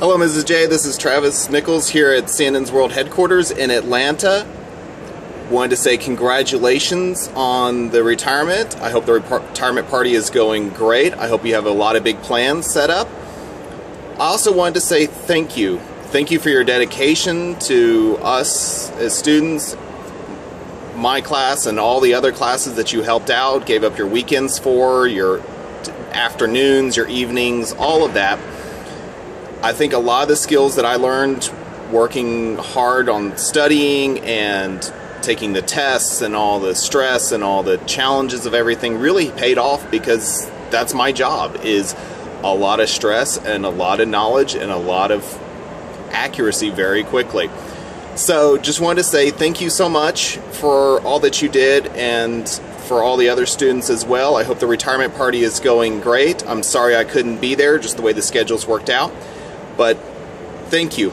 Hello, Mrs. J. This is Travis Nichols here at Sandins World Headquarters in Atlanta. Wanted to say congratulations on the retirement. I hope the retirement party is going great. I hope you have a lot of big plans set up. I also wanted to say thank you. Thank you for your dedication to us as students, my class and all the other classes that you helped out, gave up your weekends for, your afternoons, your evenings, all of that. I think a lot of the skills that I learned working hard on studying and taking the tests and all the stress and all the challenges of everything really paid off, because that's my job, is a lot of stress and a lot of knowledge and a lot of accuracy very quickly. So just wanted to say thank you so much for all that you did, and for all the other students as well. I hope the retirement party is going great. I'm sorry I couldn't be there, just the way the schedules worked out. But thank you.